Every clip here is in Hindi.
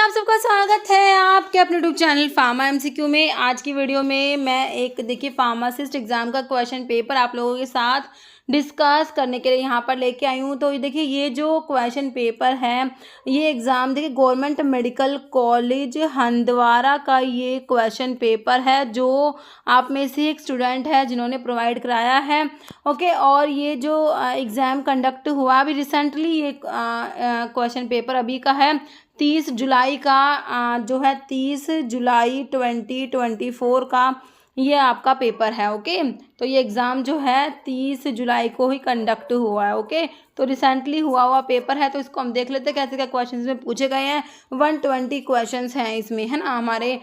आप सबका स्वागत है आपके अपने यूट्यूब चैनल फार्मा एमसीक्यू में। आज की वीडियो में मैं एक देखिए फार्मासिस्ट एग्ज़ाम का क्वेश्चन पेपर आप लोगों के साथ डिस्कस करने के लिए यहाँ पर लेके आई हूँ। तो देखिए ये जो क्वेश्चन पेपर है, ये एग्ज़ाम देखिए गवर्नमेंट मेडिकल कॉलेज हंदवारा का ये क्वेश्चन पेपर है, जो आप में से एक स्टूडेंट है जिन्होंने प्रोवाइड कराया है। ओके, और ये जो एग्ज़ाम कंडक्ट हुआ अभी रिसेंटली, ये क्वेश्चन पेपर अभी का है 30 जुलाई का, जो है 30 जुलाई 2024 का ये आपका पेपर है। ओके, तो ये एग्ज़ाम जो है 30 जुलाई को ही कंडक्ट हुआ है। ओके, तो रिसेंटली हुआ पेपर है, तो इसको हम देख लेते हैं कैसे क्या क्वेश्चंस में पूछे गए हैं। 120 क्वेश्चंस हैं इसमें, है ना, हमारे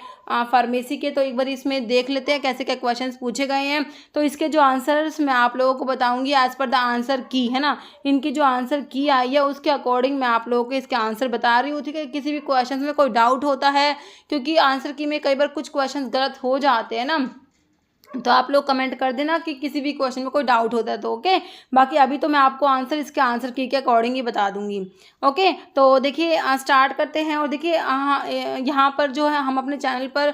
फार्मेसी के। तो एक बार इसमें देख लेते हैं कैसे क्या क्वेश्चंस पूछे गए हैं। तो इसके जो आंसर्स मैं आप लोगों को बताऊंगी एज पर द आंसर की, है ना, इनकी जो आंसर की आई है उसके अकॉर्डिंग मैं आप लोगों को इसके आंसर बता रही हूँ। ठीक है, किसी भी क्वेश्चन में कोई डाउट होता है, क्योंकि आंसर की में कई बार कुछ क्वेश्चन गलत हो जाते हैं ना, तो आप लोग कमेंट कर देना कि किसी भी क्वेश्चन में कोई डाउट होता है तो। ओके, बाकी अभी तो मैं आपको आंसर इसके आंसर की के अकॉर्डिंग ही बता दूंगी। ओके, तो देखिए स्टार्ट करते हैं। और देखिए यहाँ पर जो है हम अपने चैनल पर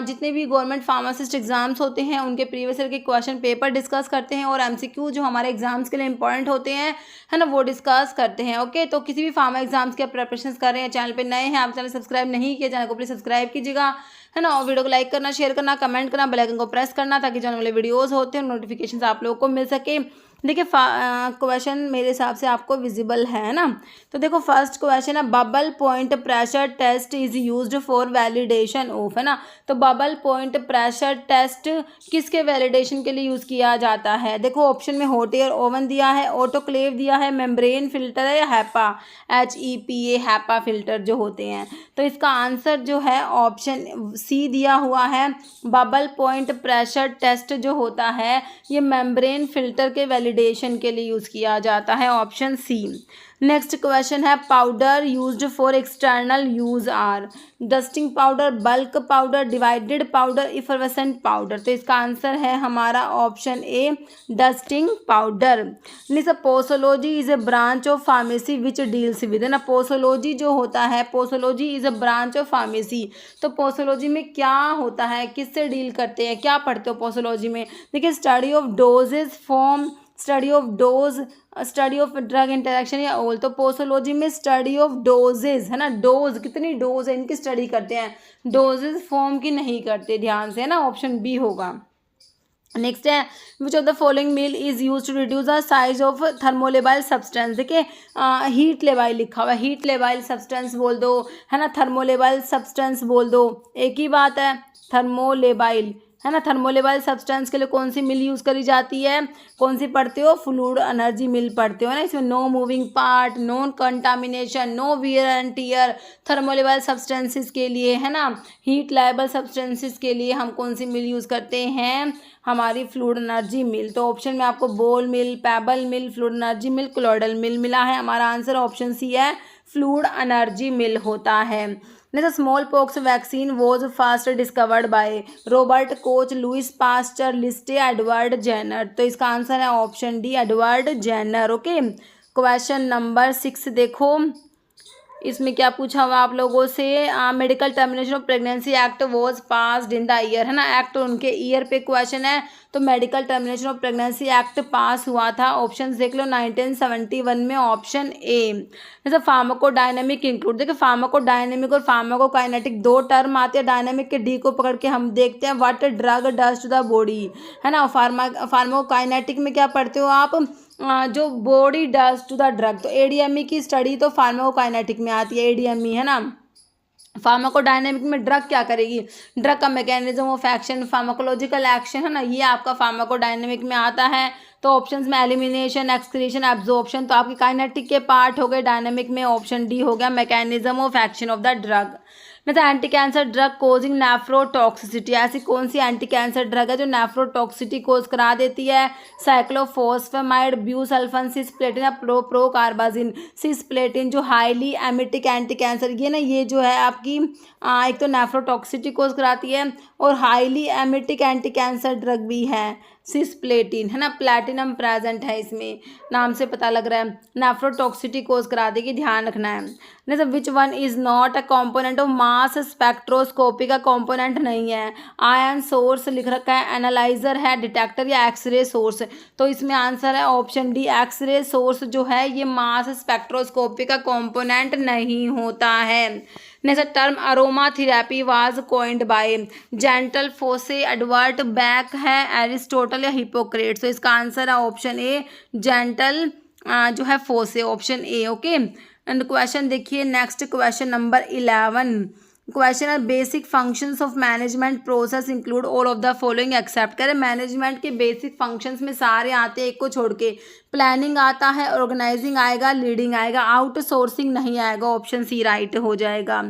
जितने भी गवर्नमेंट फार्मासिस्ट एग्जाम्स होते हैं उनके प्रीवियस ईयर के क्वेश्चन पेपर डिस्कस करते हैं, और एमसीक्यू जो हमारे एग्जाम्स के लिए इंपॉर्टेंट होते हैं, है ना, वो डिस्कस करते हैं। ओके, तो किसी भी फार्मा एग्जाम्स के प्रिपरेशन कर रहे हैं, चैनल पर नए हैं, आप चैनल सब्सक्राइब नहीं किया, चैनल को प्लीज सब्सक्राइब कीजिएगा, है ना, और वीडियो को लाइक करना, शेयर करना, कमेंट करना, बेल आइकन को प्रेस करना, ताकि जो वाले वीडियोस होते हैं नोटिफिकेशंस आप लोगों को मिल सके। देखिए क्वेश्चन मेरे हिसाब से आपको विजिबल है ना। तो देखो फर्स्ट क्वेश्चन है, bubble point pressure test is used for validation of, है ना। तो बबल पॉइंट प्रेशर टेस्ट किसके वैलिडेशन के लिए यूज़ किया जाता है? देखो ऑप्शन में हॉट एयर ओवन दिया है, ऑटोक्लेव दिया है, मेम्ब्रेन फिल्टर है, या हैपा, HEPA हैपा फिल्टर जो होते हैं। तो इसका आंसर जो है ऑप्शन सी दिया हुआ है। बबल पॉइंट प्रेशर टेस्ट जो होता है ये मेम्ब्रेन फिल्टर के वैलिडेशन के लिए यूज़ किया जाता है, ऑप्शन सी। नेक्स्ट क्वेश्चन है, powder used for external use are dusting powder, bulk powder, divided powder, effervescent powder. तो इसका आंसर है हमारा option A, dusting powder. Next, posology is a branch of pharmacy which deals with, है ना। पोसोलॉजी जो होता है, posology is a branch of pharmacy. तो पोसोलॉजी में क्या होता है, किससे डील करते हैं, क्या पढ़ते हो पोसोलॉजी में? देखिए study of doses form, study of dose, study of drug interaction या ऑल। तो पोसोलॉजी में स्टडी ऑफ डोजेज, है ना, डोज कितनी डोज है इनकी स्टडी करते हैं, डोजेज फॉर्म की नहीं करते, ध्यान से, है ना, ऑप्शन बी होगा। नेक्स्ट है, which of the following mill is use to reduce the size of thermolabile substance. देखिए हीट लेबाइल लिखा हुआ है, हीट लेबाइल सब्सटेंस बोल दो, है ना, थर्मोलेबाइल सब्सटेंस बोल दो, एक ही बात है। थर्मोलेबाइल, है ना, थर्मोलेबाइल सब्सटेंस के लिए कौन सी मिल यूज़ करी जाती है, कौन सी पढ़ते हो, फ्लूइड एनर्जी मिल पढ़ते हो ना। इसमें no moving part, non contamination, no wear and tear. Thermolabile substances के लिए, है ना, हीट लायबल सब्सटेंसेस के लिए हम कौन सी मिल यूज़ करते हैं, हमारी फ्लूइड एनर्जी मिल। तो ऑप्शन में आपको बोल मिल, पेबल मिल, फ्लूइड एनर्जी मिल, कोलॉइडल मिल मिला है। हमारा आंसर ऑप्शन सी है, फ्लूइड एनर्जी मिल होता है। Next, small pox vaccine was first discovered by Robert Koch, Louis Pasteur, Lister, Edward Jenner. तो इसका आंसर है option D, Edward Jenner. Okay, question number 6 देखो, इसमें क्या पूछा हुआ आप लोगों से, medical termination of pregnancy act was passed in the year, है ना, एक्ट उनके ईयर पे क्वेश्चन है। तो medical termination of pregnancy act pass हुआ था, ऑप्शन देख लो 1971 में, ऑप्शन ए। जैसे फार्माकोडायनेमिक इंक्लूड, देखिए फार्माकोडायनेमिक और फार्माकोकाइनेटिक दो टर्म आते हैं। डायनेमिक के डी को पकड़ के हम देखते हैं what drug does to the body, है ना। फार्माकोकाइनेटिक में क्या पढ़ते हो आप, जो body does to the drug. तो ADME की स्टडी तो फार्माकोकाइनेटिक में आती है, ADME, है ना। फार्माकोडायनेमिक में ड्रग क्या करेगी, ड्रग का mechanism of action, pharmacological action, है ना, ये आपका फार्माकोडायनेमिक में आता है। तो ऑप्शंस में एलिमिनेशन, एक्सक्रीशन, एब्जॉर्प्शन, तो आपके काइनेटिक के पार्ट हो गए। डायनेमिक में ऑप्शन डी हो गया, mechanism of action of the drug. मतलब anti cancer drug causing nephrotoxicity, ऐसी कौन सी एंटी कैंसर ड्रग है जो नेफ्रोटॉक्सिसिटी कोज करा देती है? साइक्लोफॉस्फेमाइड, ब्यूसल्फन, सिस्प्लेटिन या प्रोकार्बाजिन। सिस्प्लेटिन जो हाईली एमिटिक एंटी कैंसर, ये ना, ये जो है आपकी एक तो नेफ्रोटॉक्सिसिटी कोज कराती है और highly emetic anti cancer drug भी है। सिस्प्लेटिन, है ना, प्लैटिनम प्रेजेंट है इसमें, नाम से पता लग रहा है। नेफ्रोटॉक्सिटी कोज करा देगी, ध्यान रखना है। जैसे विच one is not a component of mass spectroscopy का कॉम्पोनेंट नहीं है। आयन सोर्स लिख रखा है, एनालाइजर है, डिटेक्टर या एक्सरे सोर्स। तो इसमें आंसर है ऑप्शन डी, एक्सरे सोर्स जो है ये मास स्पेक्ट्रोस्कोपी का कॉम्पोनेंट नहीं होता है। Next term aroma therapy was coined by gentle fossee, advert back है, एरिस्टोटल या हिपोक्रेट्स। तो इसका आंसर है ऑप्शन ए, जेंटल जो है फोसे, option A. Okay, and question देखिए नेक्स्ट, क्वेश्चन नंबर 11। क्वेश्चन है basic functions of management process include all of the following except. कह रहे मैनेजमेंट के बेसिक फंक्शंस में सारे आते हैं, एक को छोड़ के। प्लानिंग आता है, ऑर्गेनाइजिंग आएगा, लीडिंग आएगा, आउटसोर्सिंग नहीं आएगा, ऑप्शन सी राइट हो जाएगा।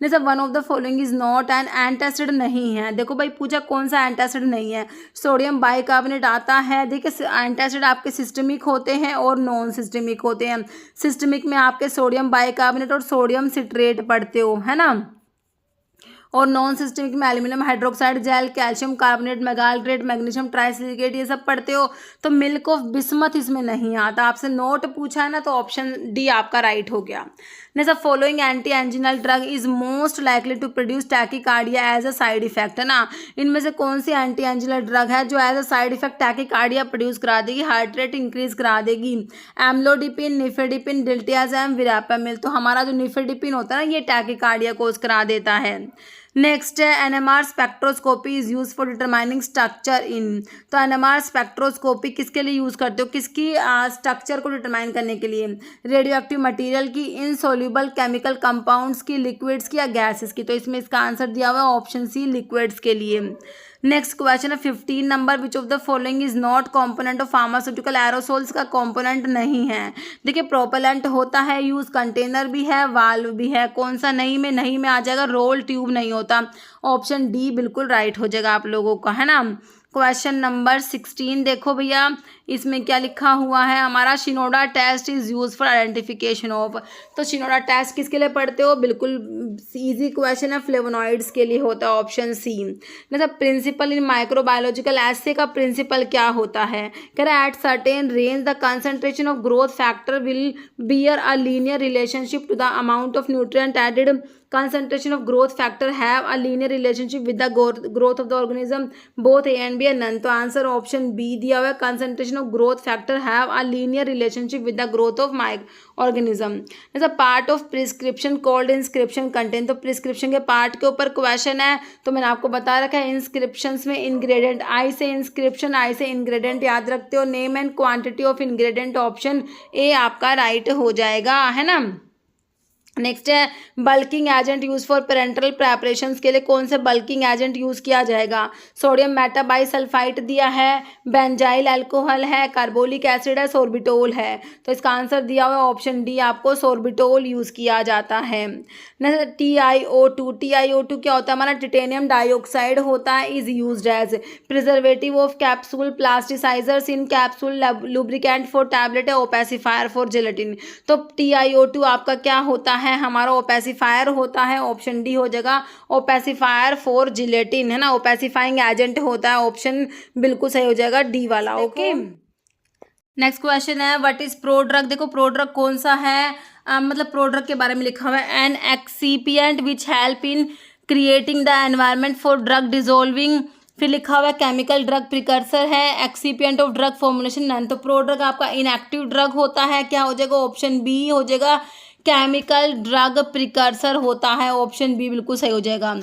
जैसे one of the following is not an antacid नहीं है। देखो भाई पूछा कौन सा एंटासिड नहीं है, सोडियम बाइकार्बोनेट आता है। देखिए एंटासिड आपके सिस्टमिक होते हैं और नॉन सिस्टमिक होते हैं। सिस्टमिक में आपके सोडियम बाइकार्बोनेट और सोडियम सिट्रेट पढ़ते हो, है ना, और नॉन सिस्टमिक में aluminium hydroxide gel, calcium carbonate, magaldrate, magnesium trisilicate, ये सब पढ़ते हो। तो मिल्क ऑफ बिस्मथ इसमें नहीं आता। आपसे नोट पूछा है ना, तो ऑप्शन डी आपका राइट हो गया। Next, following anti anginal drug is most likely to produce tachycardia as a side effect, है ना। इनमें से कौन सी एंटी एंजिनल ड्रग है जो as a side effect tachycardia produce करा देगी, हार्ट रेट इंक्रीज करा देगी? Amlodipine, nifedipine, diltiazem, verapamil. तो हमारा जो निफेडिपिन होता है ना, ये टैकीकार्डिया कोज करा देता है। नेक्स्ट है NMR spectroscopy is use for determining structure in. तो एनएमआर स्पेक्ट्रोस्कोपी किसके लिए यूज करते हो, किसकी स्ट्रक्चर को डिटरमाइन करने के लिए? रेडियो एक्टिव मटीरियल की, इनसोल्यूबल केमिकल कंपाउंड्स की, लिक्विड्स की या गैसेस की? तो इसमें इसका आंसर दिया हुआ है ऑप्शन सी, लिक्विड्स के लिए। नेक्स्ट क्वेश्चन है 15 number, which of the following is not component of pharmaceutical? Aerosols का कॉम्पोनेंट नहीं है। देखिए प्रोपेलेंट होता है यूज, कंटेनर भी है, वाल्व भी है। कौन सा नहीं में आ जाएगा? रोल ट्यूब नहीं होता, ऑप्शन डी बिल्कुल राइट हो जाएगा आप लोगों का, है ना। क्वेश्चन नंबर 16 देखो भैया, इसमें क्या लिखा हुआ है हमारा, Shinoda test is use for identification of. तो शिनोडा टेस्ट किसके लिए पढ़ते हो? बिल्कुल इजी क्वेश्चन है, फ्लेवोनॉइड्स के लिए होता है, ऑप्शन सी। मतलब प्रिंसिपल इन माइक्रोबायोलॉजिकल एसे का प्रिंसिपल क्या होता है? कह रहा है at certain range the concentration of growth factor will bear a linear relationship to the amount of nutrient added. concentration of growth factor have a linear relationship with the growth of the organism, both A and B are none। तो आंसर ऑप्शन बी दिया हुआ है, concentration of growth factor have a linear relationship with the growth of my organism। जैसा part of prescription called inscription content. तो प्रिस्क्रिप्शन के पार्ट के ऊपर क्वेश्चन है, तो मैंने आपको बता रखा है इंस्क्रिप्शन में इंग्रेडिएंट, आई से इंस्क्रिप्शन, आई से इंग्रेडिएंट याद रखते हो। Name and quantity of ingredient, option A आपका राइट हो जाएगा, है ना। नेक्स्ट है bulking agent use for parental preparations के लिए कौन से बल्किंग एजेंट यूज किया जाएगा? सोडियम मेटाबाइसल्फाइड दिया है, बेंजाइल अल्कोहल है, कार्बोलिक एसिड है, सोर्बिटोल है। तो इसका आंसर दिया हुआ है ऑप्शन डी, आपको सोर्बिटोल यूज किया जाता है। नेक्स्ट TiO2, TiO2 क्या होता है हमारा? टिटेनियम डाइऑक्साइड होता है, is used as preservative of capsule, plasticizers in capsule, lubricant for tablet है, ओपेसिफायर फॉर जेलेटिन। तो TiO2 आपका क्या होता है? हमारा ओपेसिफायर होता है, ऑप्शन डी हो जाएगा, ओपेसिफायर फॉर जिलेटिन, है ना, ओपेसिफाइंग एजेंट होता है, ऑप्शन बिल्कुल सही हो जाएगा डी वाला। ओके, नेक्स्ट क्वेश्चन है व्हाट इज प्रोड्रग। देखो प्रोड्रग कौन सा है, मतलब प्रोड्रग के बारे में लिखा हुआ है, an excipient which help in creating the environment for drug dissolving. फिर लिखा हुआ है केमिकल ड्रग प्रिकर्सर है, excipient of drug formulation none. तो प्रोड्रग आपका इनएक्टिव ड्रग होता है, क्या हो जाएगा? ऑप्शन बी हो जाएगा, केमिकल ड्रग प्रिकर्सर होता है, ऑप्शन बी बिल्कुल सही हो जाएगा।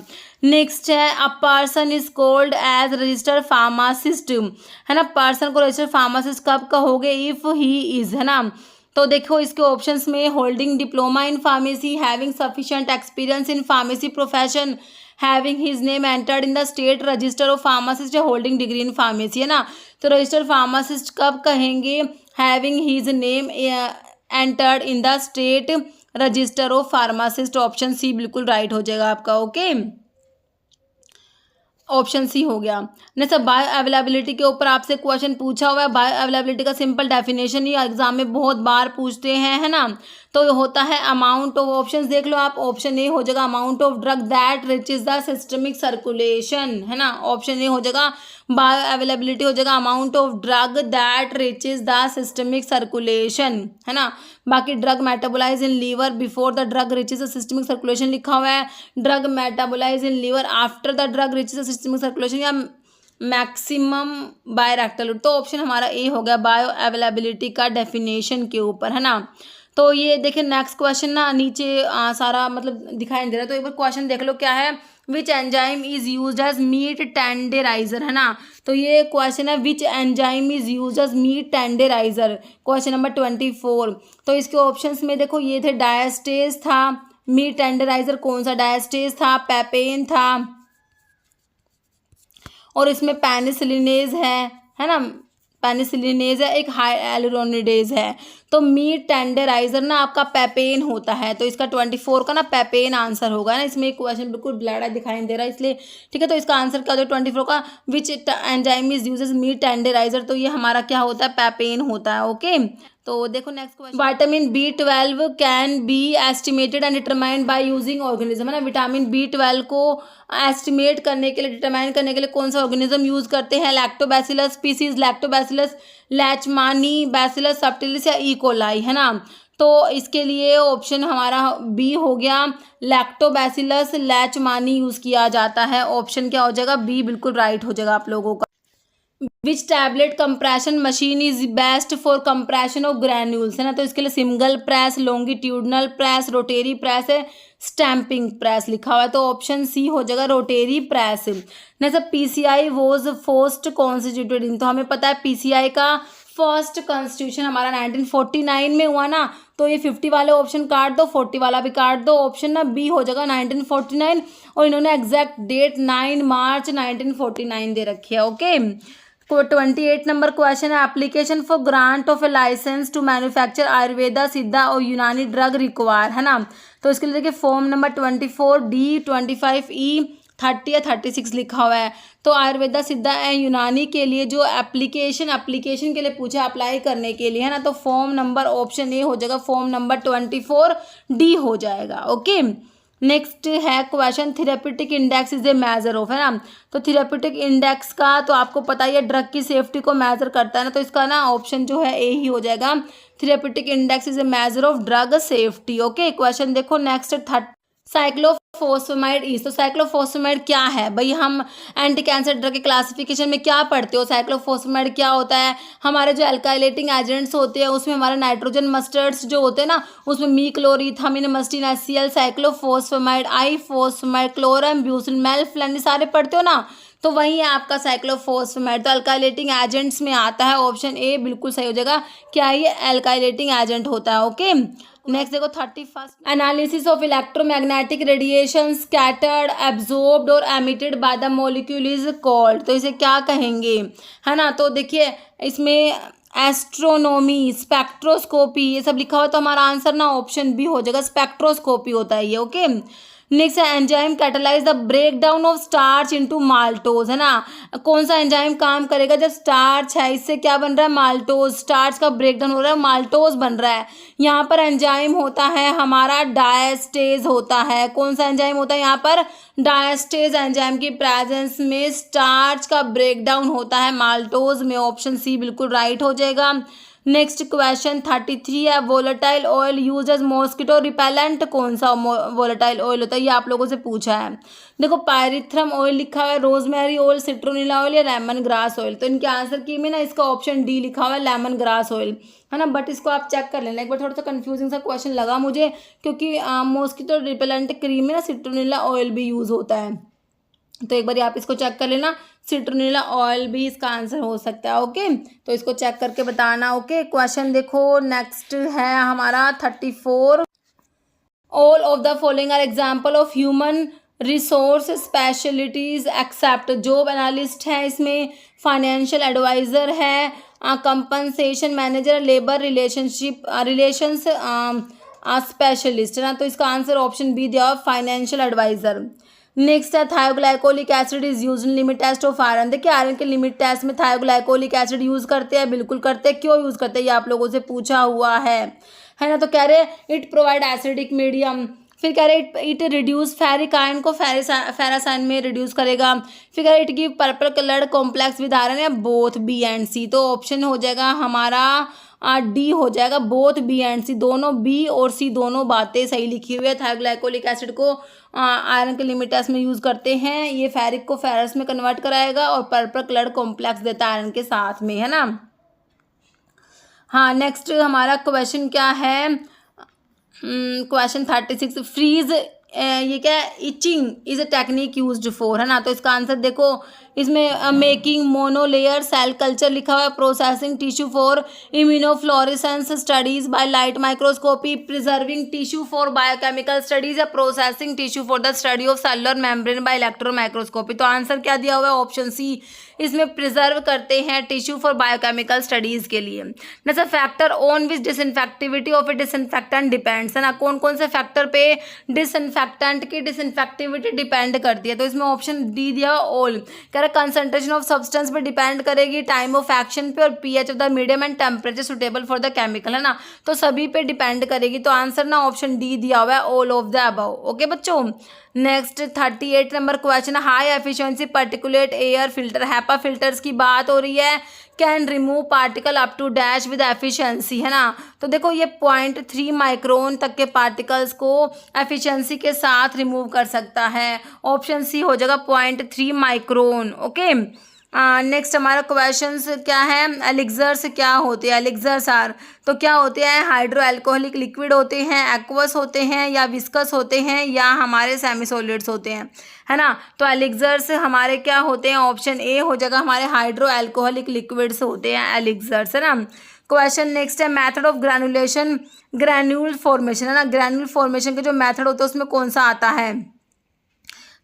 नेक्स्ट है a person is called as registered pharmacist, है ना। पर्सन को रजिस्टर्ड फार्मासिस्ट कब कहोगे? इफ ही इज, है ना। तो देखो इसके ऑप्शंस में holding diploma in pharmacy, having sufficient experience in pharmacy profession, having his name entered in the state register of pharmacist, या होल्डिंग डिग्री इन फार्मेसी, है ना। तो रजिस्टर्ड फार्मासिस्ट कब कहेंगे? Having his name entered in the state register of pharmacist, option C बिल्कुल राइट हो जाएगा आपका। ओके, ऑप्शन सी हो गया। नेक्स्ट बायो अवेलेबिलिटी के ऊपर आपसे क्वेश्चन पूछा हुआ है। बायो अवेलेबिलिटी का सिंपल डेफिनेशन ही एग्जाम में बहुत बार पूछते हैं, है ना। तो होता है अमाउंट ऑफ, ऑप्शंस देख लो आप, ऑप्शन ए हो जाएगा amount of drug that reaches the systemic circulation, है ना, ऑप्शन ए हो जाएगा बायो अवेलेबिलिटी हो जाएगा amount of drug that reaches the systemic circulation, है ना। बाकी drug metabolize in liver before the drug reaches the systemic circulation लिखा हुआ है, drug metabolize in liver after the drug reaches the systemic circulation या मैक्सिमम बायोरेक्टल रूट। तो ऑप्शन हमारा ए हो गया बायो अवेलेबिलिटी का डेफिनेशन के ऊपर, है ना। तो ये देखिए नेक्स्ट क्वेश्चन ना नीचे सारा मतलब दिखाई नहीं दे रहा, तो एक बार क्वेश्चन देख लो क्या है, which enzyme is used as meat tenderizer, है ना। तो ये क्वेश्चन है which enzyme is used as meat tenderizer, question number 24। तो इसके ऑप्शंस में देखो ये थे, डायस्टेज था, मीट टेंडराइजर कौन सा, डायस्टेज था, पेपेन था, और इसमें पेनिसिलिनेज है ना, पेनिसिलिनेज है, एक हाइएलुरोनिडेज है। तो मीट टेंडराइजर ना आपका पेपेन होता है, तो इसका 24 का ना पेपेन आंसर होगा ना। इसमें एक क्वेश्चन बिल्कुल ब्लैडा दिखाई नहीं दे रहा इसलिए, ठीक है। तो इसका आंसर क्या हो जाएगा 24 का, which enzyme is uses meat tenderizer, तो ये हमारा क्या होता है, पेपेन होता है। ओके, तो देखो next question, vitamin B12 can be estimated and determined by using organism, है ना। विटामिन B12 को एस्टिमेट करने के लिए, डिटरमाइन करने के लिए कौन सा ऑर्गेनिज्म यूज करते हैं, lactobacillus species, lactobacillus leichmannii bacillus subtilis या ई कोलाई, है ना। तो इसके लिए ऑप्शन हमारा बी हो गया, लैक्टोबैसिलस लेचमानी यूज किया जाता है, ऑप्शन क्या हो जाएगा, बी बिल्कुल राइट हो जाएगा आप लोगों का। Which tablet compression machine is best for compression of granules, है ना। तो इसके लिए single press, longitudinal press, rotary press है, स्टैंपिंग प्रेस लिखा हुआ है, तो ऑप्शन सी हो जाएगा rotary press. Next PCI was first constituted in, तो हमें पता है पीसीआई का फर्स्ट कॉन्स्टिट्यूशन हमारा 1949 में हुआ ना। तो ये 50 वाले ऑप्शन काट दो, 40 वाला भी काट दो, ऑप्शन ना बी हो जाएगा 1949, और इन्होंने एग्जैक्ट डेट 9 मार्च 1949 दे रखी है। ओके, 28 नंबर क्वेश्चन है, application for grant of a licence to manufacture Ayurveda Siddha और यूनानी ड्रग रिक्वायर, है ना। तो इसके लिए देखिए फॉर्म नंबर 24D 25E 30 या 36 लिखा हुआ है। तो आयुर्वेदा सिद्धा एंड यूनानी के लिए जो एप्लीकेशन के लिए पूछा अप्लाई करने के लिए, है ना, तो फॉर्म नंबर ऑप्शन ए हो जाएगा, फॉर्म नंबर 24D हो जाएगा। ओके, नेक्स्ट है question, therapeutic index is a measure of, है ना। तो थेरेप्यूटिक इंडेक्स का तो आपको पता ही है ड्रग की सेफ्टी को मेजर करता है ना, तो इसका ना ऑप्शन जो है ए ही हो जाएगा, therapeutic index is a measure of drug safety. Okay, question देखो नेक्स्ट, साइक्लोफॉस्फेमाइड इज, तो साइक्लोफॉस्फेमाइड क्या है भाई, हम एंटी कैंसर ड्रग के क्लासिफिकेशन में क्या पढ़ते हो, साइक्लोफॉस्फेमाइड क्या होता है, हमारे जो अल्काइलेटिंग एजेंट्स होते हैं उसमें हमारे नाइट्रोजन मस्टर्ड्स जो होते हैं ना, उसमें मीक्लोरीथामिन मस्टिन HCl साइक्लोफॉस्फेमाइड आईफॉस्फेमाइड क्लोरम ब्यूसिन मेल्फ्लन सारे पढ़ते हो ना, तो वही है आपका साइक्लोफॉस्फेमाइड। तो अल्काइलेटिंग एजेंट्स में आता है, ऑप्शन ए बिल्कुल सही हो जाएगा, क्या ये अल्काइलेटिंग एजेंट होता है। ओके, नेक्स्ट देखो 31, analysis of electromagnetic radiation scattered absorbed और emitted by the molecule is called, तो इसे क्या कहेंगे, है ना। तो देखिए इसमें एस्ट्रोनॉमी, स्पेक्ट्रोस्कोपी ये सब लिखा हुआ, तो हमारा आंसर ना ऑप्शन बी हो जाएगा, स्पेक्ट्रोस्कोपी होता है ये। ओके, नेक्स्ट है enzyme catalyze the break down of starch into maltose, है ना। कौन सा एंजाइम काम करेगा जब स्टार्च है इससे क्या बन रहा है, माल्टोज, स्टार्च का ब्रेक डाउन हो रहा है, माल्टोज बन रहा है। यहाँ पर एंजाइम होता है हमारा डायस्टेज होता है, कौन सा एंजाइम होता है यहाँ पर, डायस्टेज एंजाइम की प्रेजेंस में स्टार्च का ब्रेक डाउन होता है माल्टोज में, ऑप्शन सी बिल्कुल राइट हो जाएगा। नेक्स्ट क्वेश्चन 33 है, volatile oil use as mosquito repellent, कौन सा वोलेटाइल ऑयल होता है, ये आप लोगों से पूछा है। देखो पायरिथ्रम ऑयल लिखा हुआ है, रोजमेरी ऑयल, सिट्रोनिला ऑयल या लेमन ग्रास ऑयल, तो इनके आंसर की में ना इसका ऑप्शन डी लिखा हुआ है, लेमन ग्रास ऑयल, है ना। बट इसको आप चेक कर लेना एक बार, थोड़ा सा कंफ्यूजिंग सा क्वेश्चन लगा मुझे, क्योंकि मॉस्किटो रिपेलेंट क्रीम में ना सिट्रोनिला ऑयल भी यूज होता है, तो एक बार आप इसको चेक कर लेना, सिट्रोनिला ऑयल भी इसका आंसर हो सकता है। ओके, तो इसको चेक करके बताना। ओके, क्वेश्चन देखो नेक्स्ट है हमारा 34, all of the following are example of human resource specialties except, job analyst है इसमें, फाइनेंशियल एडवाइजर है, compensation manager, labour relations specialist, है ना। तो इसका आंसर ऑप्शन बी दिया, फाइनेंशियल एडवाइजर। नेक्स्ट है thioglycolic acid is use in limit test of iron, देखिए आयरन के लिमिट टेस्ट में थायोग्लाइकोलिक एसिड यूज करते हैं, बिल्कुल करते हैं, क्यों यूज करते हैं ये आप लोगों से पूछा हुआ है। है ना। तो कह रहे हैं इट प्रोवाइड एसिडिक मीडियम, फिर कह रहे इट रिड्यूस फेरिक आयन को फेरस आयन में रिड्यूस करेगा, फिर कह रहे it give purple coloured complex with iron या बोथ बी एंड सी। तो ऑप्शन हो जाएगा हमारा डी हो जाएगा, बोथ बी एंड सी, दोनों बी और सी दोनों बातें सही लिखी हुई है। थायोग्लाइकोलिक एसिड को आयरन के लिमिट टेस्ट में यूज़ करते हैं, ये फेरिक को फेरस में कन्वर्ट कराएगा और पर्पल कलर्ड कॉम्प्लेक्स देता है आयरन के साथ में, है ना। हाँ, नेक्स्ट हमारा क्वेश्चन क्या है, क्वेश्चन 36, फ्रीज ये क्या है, etching is a technique used for, है ना। तो इसका आंसर देखो, इसमें मेकिंग मोनोलेयर सेल कल्चर लिखा हुआ है, processing tissue for immunofluorescence studies by light microscopy, preserving tissue for biochemical studies या processing tissue for the study of cellular membrane by electro microscopy. तो आंसर क्या दिया हुआ है, ऑप्शन सी, इसमें प्रिजर्व करते हैं टिश्यू फॉर बायोकेमिकल स्टडीज के लिए। जैसे factor on which disinfectivity of a disinfectant depends, है ना, कौन कौन से फैक्टर पे डिसइंफेक्टेंट की डिसइंफेक्टिविटी डिपेंड करती है। तो इसमें ऑप्शन डी दिया ऑल, कह रहा कंसंट्रेशन ऑफ सब्सटेंस पे डिपेंड करेगी, टाइम ऑफ एक्शन पे और pH of the medium and temperature suitable for the chemical, है ना। तो सभी पे डिपेंड करेगी। तो आंसर ना ऑप्शन डी दिया हुआ है, all of the above. Okay बच्चों, next 38 number question, high efficiency particulate air filter, HEPA filters की बात हो रही है, can remove particle up to dash with efficiency, है ना। तो देखो ये 0.3 माइक्रोन तक के पार्टिकल्स को एफिशिएंसी के साथ रिमूव कर सकता है, ऑप्शन सी हो जाएगा 0.3 माइक्रोन। ओके, नेक्स्ट हमारा क्वेश्चन क्या है, एलिक्सर्स क्या होते हैं, एलिक्सर्स आर, तो क्या होते हैं, हाइड्रो एल्कोहलिक लिक्विड होते हैं, एक्वस होते हैं या विस्कस होते हैं या हमारे सेमी सॉलिड्स होते हैं, है ना। तो एलिक्सर्स हमारे क्या होते हैं, ऑप्शन ए हो जाएगा, हमारे हाइड्रो एल्कोहलिक लिक्विड्स होते हैं एलिक्सर्स, है ना। क्वेश्चन नेक्स्ट है, method of granulation, granule formation, है ना, ग्रैन्यूल फॉर्मेशन के जो मेथड होते हैं उसमें कौन सा आता है।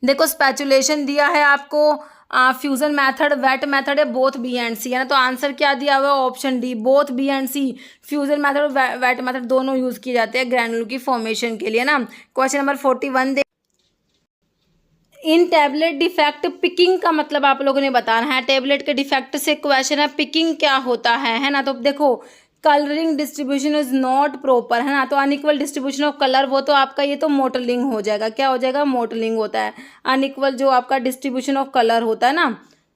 देखो स्पैचुलेशन दिया है आपको, फ्यूजन मेथड, वेट मेथड है, बोथ बी एंड सी, है ना। तो आंसर क्या दिया हुआ है, option D, both B and C, fusion method और वेट मेथड दोनों यूज किए जाते हैं ग्रैनुल की फॉर्मेशन के लिए ना। Question number 41 in tablet defect, picking का मतलब आप लोगों ने बताना है, टैबलेट के डिफेक्ट से क्वेश्चन है, पिकिंग क्या होता है ना। तो देखो colouring distribution is not proper, है ना। तो अनइक्वल डिस्ट्रीब्यूशन ऑफ कलर, वो तो आपका ये तो मोटलिंग हो जाएगा, क्या हो जाएगा, मोटलिंग होता है, अनइक्वल जो आपका डिस्ट्रीब्यूशन ऑफ कलर होता है ना,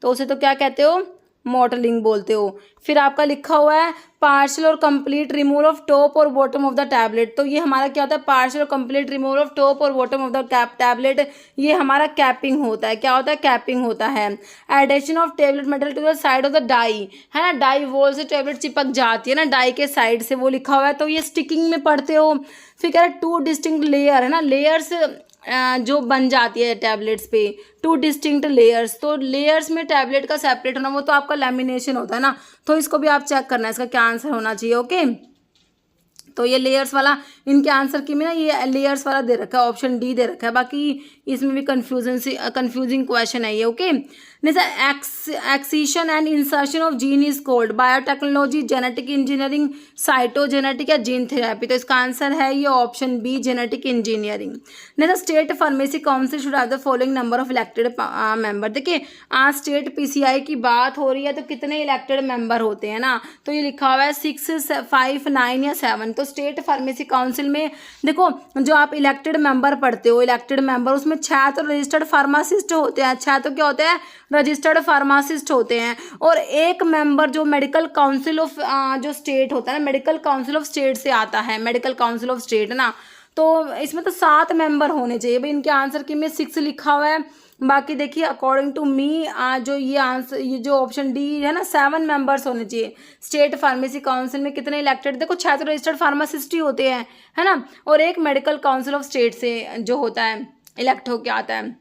तो उसे तो क्या कहते हो, मॉडलिंग बोलते हो। फिर आपका लिखा हुआ है पार्शियल और कंप्लीट रिमूवल ऑफ टॉप और बॉटम ऑफ द टैबलेट, तो ये हमारा क्या होता है, पार्शियल और कंप्लीट रिमूवल ऑफ टॉप और बॉटम ऑफ द टैबलेट, ये हमारा कैपिंग होता है, क्या होता है, कैपिंग होता है। Addition of tablet metal to the side of the die, है ना, डाई वॉल से टैबलेट चिपक जाती है ना डाई के साइड से, वो लिखा हुआ है, तो ये स्टिकिंग में पढ़ते हो। फिर कह रहे हैं 2 डिस्टिंक्ट लेयर, है ना, लेयर्स जो बन जाती है टैबलेट्स पे, 2 डिस्टिंक्ट लेयर्स, तो लेयर्स में टैबलेट का सेपरेट होना वो तो आपका लैमिनेशन होता है ना, तो इसको भी आप चेक करना है, इसका क्या आंसर होना चाहिए। ओके, तो ये लेयर्स वाला इनके आंसर की में ना ये लेयर्स वाला दे रखा है, ऑप्शन डी दे रखा है, बाकी इसमें भी कंफ्यूजिंग क्वेश्चन है ये। Okay, excision and insertion of gene is called biotechnology, genetic engineering, cytogenetic या जीन थेरेपी, तो इसका आंसर है ये option B, genetic engineering. Next state pharmacy council should have the following number of elected member. देखिए आज स्टेट पीसीआई की बात हो रही है, तो कितने इलेक्टेड मेंबर होते हैं ना, तो ये लिखा हुआ है 6, 5, 9 या 7। तो स्टेट फार्मेसी काउंसिल में देखो जो आप इलेक्टेड मेंबर पढ़ते हो, इलेक्टेड मेंबर उसमें 6 तो रजिस्टर्ड फार्मासिस्ट होते हैं, 6 तो क्या होते हैं, रजिस्टर्ड फार्मासिस्ट होते हैं, और एक मेंबर जो मेडिकल काउंसिल ऑफ जो स्टेट होता है ना, मेडिकल काउंसिल ऑफ स्टेट से आता है, मेडिकल काउंसिल ऑफ स्टेट ना, तो इसमें तो 7 मेंबर होने चाहिए भाई, इनके आंसर की में 6 लिखा हुआ है। बाकी देखिए अकॉर्डिंग टू मी जो ये आंसर, ये जो ऑप्शन डी है ना, 7 मेंबर्स होने चाहिए। स्टेट फार्मेसी काउंसिल में कितने इलेक्टेड, देखो 6 तो रजिस्टर्ड फार्मासिस्ट ही होते हैं, है ना, और एक मेडिकल काउंसिल ऑफ स्टेट से जो होता है इलेक्ट होके आता है,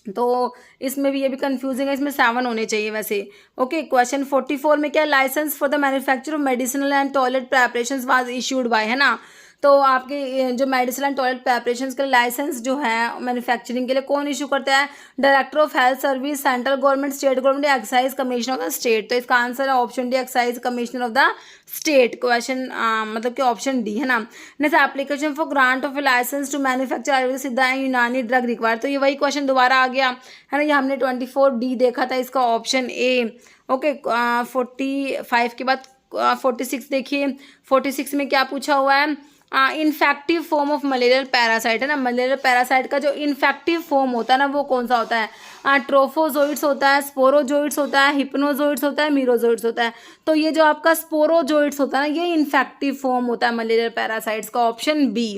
तो इसमें भी ये भी कंफ्यूजिंग है, इसमें 7 होने चाहिए वैसे। ओके, क्वेश्चन 44 में क्या, licence for the manufacture of medicinal and toilet preparations was issued by, है ना, तो आपके जो मेडिसिन एंड टॉयलेट प्रेपरेशंस के लाइसेंस जो है मैन्युफैक्चरिंग के लिए कौन इशू करता है, director of health service, central government, state government, excise commissioner of the state, तो इसका आंसर है option D, excise commissioner of the state. Question मतलब कि ऑप्शन डी है ना। Next application for grant of licence to manufacture Ayurvedic Siddha and यूनानी ड्रग रिक्वायर, तो ये वही क्वेश्चन दोबारा आ गया है ना, ये हमने 24 डी देखा था, इसका ऑप्शन ए। ओके, 45 के बाद 46 देखिए, 46 में क्या पूछा हुआ है, infective form of malarial parasite है ना। मलेरियल पैरासाइट का जो इन्फेक्टिव फॉर्म होता है ना वो कौन सा होता है, ट्रोफोजोइड्स होता है, स्पोरोजोइड्स होता है, हिप्नोजोइड्स होता है, मीरोजोइड्स होता है। तो ये जो आपका स्पोरोजोइड्स होता है ना ये इन्फेक्टिव फॉर्म होता है मलेरियल पैरासाइट्स का, ऑप्शन बी।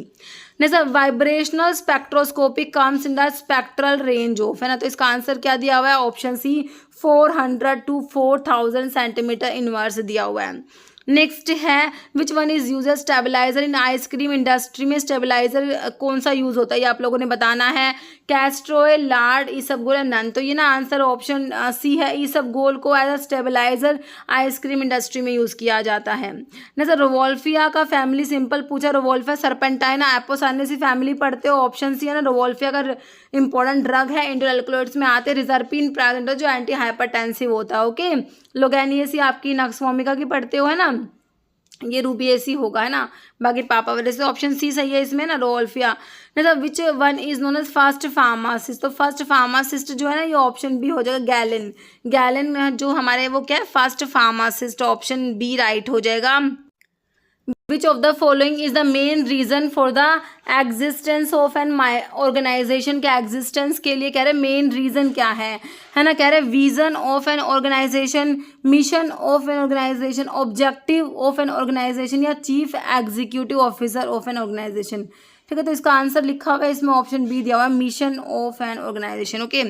नहीं sir, vibrational spectroscopy comes in the spectral range of, है ना। तो इसका आंसर क्या दिया हुआ है, option C 400 to 4000 centimetre inverse दिया हुआ है। नेक्स्ट है which one is use stabilizer in ice cream industry में स्टेबलाइजर कौन सा यूज होता है ये आप लोगों ने बताना है, कैस्ट्रोल, लार्ड, ईसबगोल या नन। तो ये ना आंसर ऑप्शन सी है, ईसबगोल को as a stabilizer ice cream industry में यूज किया जाता है ना सर। रोवोल्फिया का फैमिली सिंपल पूछा, रोवोल्फिया सर्पेंटाइना एपोसार्नेसी फैमिली पढ़ते हो, ऑप्शन सी है ना। रोवोल्फिया का इंपॉर्टेंट ड्रग है, इंडोल एल्कलॉइड्स में आते, रिजर्पिन प्रेजेंट हो जो एंटी हाइपरटेंसिव होता है। ओके, लोगैनियसी आपकी नक्सवोमिका की पढ़ते हो, है ना, ये रूबिएसी होगा, है ना। बाकी पापा वजह से ऑप्शन सी सही है इसमें ना, रोवोल्फिया। मतलब which one is known as first pharmacist, तो फर्स्ट फार्मासिस्ट जो है ना ये ऑप्शन बी हो जाएगा, गैलन। गैलन जो हमारे वो क्या है, first pharmacist, option B right हो जाएगा। Which of the following is the main reason for the existence of an organization, के existence के लिए कह रहे main reason क्या है ना। कह रहे vision of an organization, mission of an organization, objective of an organization या chief executive officer of an organization। ठीक है, तो इसका आंसर लिखा हुआ है इसमें, ऑप्शन बी दिया हुआ है, mission of an organization. Okay,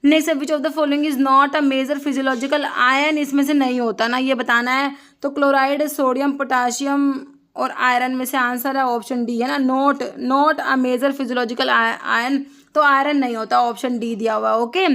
next है which of the following is not a major physiological ion, इसमें से नहीं होता ना ये बताना है। तो क्लोराइड, सोडियम, पोटाशियम और आयरन में से आंसर है ऑप्शन डी, है ना। Not a major physiological ion, तो आयरन नहीं होता, ऑप्शन डी दिया हुआ है। ओके,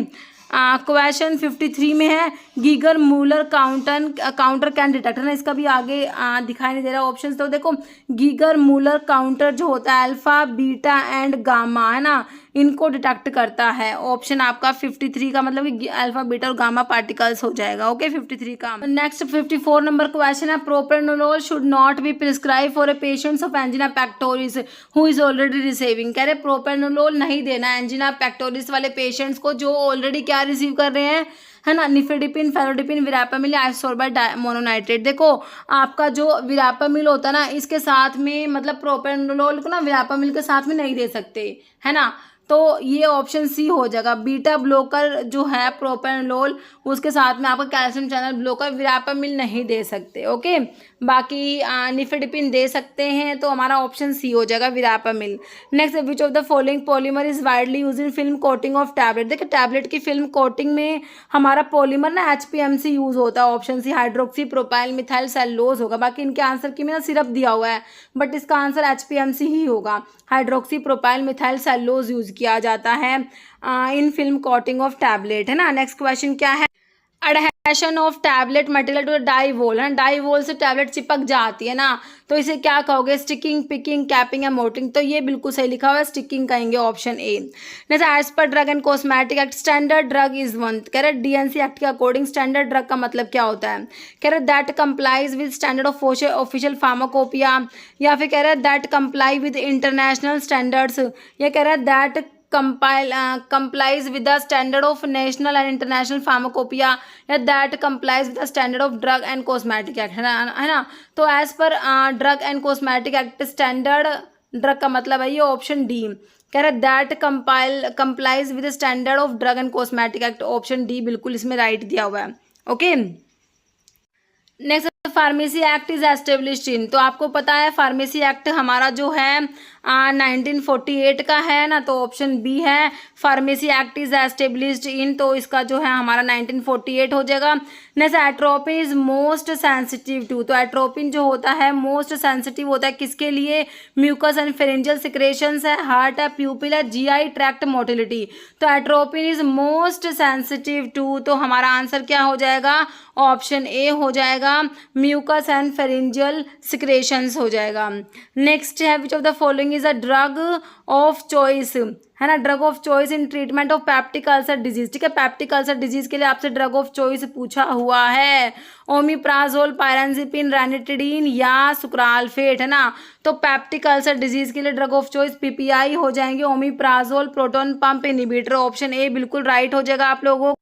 क्वेश्चन 53 में है Geiger Muller counter can detect, है ना। इसका भी आगे दिखाई नहीं दे रहा ऑप्शन। तो देखो गीगर मूलर काउंटर जो होता है अल्फा, बीटा एंड गामा, है ना, इनको डिटेक्ट करता है। ऑप्शन आपका 53 का मतलब कि अल्फा, बीटा और गामा पार्टिकल्स हो जाएगा। ओके, 53 का। नेक्स्ट 54 नंबर क्वेश्चन है propranolol should not be prescribe for a patients of angina pectoris who is already receiving. कह रहे प्रोप्रेनोलोल नहीं देना एंजिना पेक्टोरिस वाले पेशेंट्स को जो ऑलरेडी क्या रिसीव कर रहे हैं, है ना, निफेडिपिन, फेलोडिपिन, विरापामिल, आइसोसोर्बाइड मोनोनाइट्रेट। देखो आपका जो विरापामिल होता है ना इसके साथ में मतलब प्रोप्रेनोलोल को ना विरापामिल के साथ में नहीं दे सकते, है ना। तो ये ऑप्शन सी हो जाएगा, बीटा ब्लॉकर जो है प्रोप्रेनोलोल उसके साथ में आपका कैल्शियम चैनल ब्लॉकर विरापामिल नहीं दे सकते। ओके, बाकी निफेडिपिन दे सकते हैं, तो हमारा ऑप्शन सी हो जाएगा verapamil. Next, which of the following polymer is widely use in film coating of tablet. देखिए टैबलेट की फिल्म कोटिंग में हमारा पॉलीमर ना HPMC यूज होता है, option C hydroxy propyl methyl cellulose होगा। बाकी इनके आंसर की में ना सिर्फ दिया हुआ है, बट इसका आंसर HPMC ही होगा, hydroxy propyl methyl cellulose use किया जाता है in film coating of tablet, है ना। नेक्स्ट क्वेश्चन क्या है, adhesion of tablet material to die wall, है, डाइवोल से टैबलेट चिपक जाती है ना, तो इसे क्या कहोगे, स्टिकिंग, पिकिंग, कैपिंग या मोटिंग। तो ये बिल्कुल सही लिखा हुआ है, स्टिकिंग कहेंगे, ऑप्शन ए। जैसे as per drug and cosmetic act standard drug is one, कह रहे DNC एक्ट के अकॉर्डिंग स्टैंडर्ड ड्रग का मतलब क्या होता है, कह रहे that complies with standard of official pharmacopoeia, या फिर कह रहे that comply with international standards, या कह रहे that complies with the standard of national and international pharmacopoeia या that complies with the standard of drug and cosmetic act, है ना। तो as per drug and cosmetic act standard drug का मतलब है ये ऑप्शन डी, कह रहा है that complies with standard of drug and cosmetic act, option D बिल्कुल इसमें राइट दिया हुआ है। Okay, next pharmacy act is established in, तो आपको पता है फार्मेसी एक्ट हमारा जो है 1948 का है ना, तो ऑप्शन बी है pharmacy act is established in, तो इसका जो है हमारा 1948 हो जाएगा। Next atropine is most sensitive to, तो एट्रोपिन जो होता है मोस्ट सेंसिटिव होता है किसके लिए, म्यूकस एंड फेरेंजियल सिक्रेशंस है, हार्ट है, प्यूपिल है, GI ट्रैक्ट मोटिलिटी। तो atropine is most sensitive to, तो हमारा आंसर क्या हो जाएगा, ऑप्शन ए हो जाएगा, म्यूकस एंड फेरेंजियल सिक्रेशंस हो जाएगा। नेक्स्ट है which of the following is a drug of choice, है ना, drug of choice in treatment of peptic ulcer disease. ठीक है, पेप्टिक अल्सर डिजीज के लिए आपसे ड्रग ऑफ चॉइस पूछा हुआ है, ओमिप्राजोल, पायरेंजिपिन, रैनिटिडीन या सुक्राल्फेट, है ना। तो पेप्टिक अल्सर डिजीज के लिए ड्रग ऑफ चॉइस PPI हो जाएंगे, omeprazole, proton pump inhibitor, option A बिल्कुल राइट हो जाएगा आप लोगों।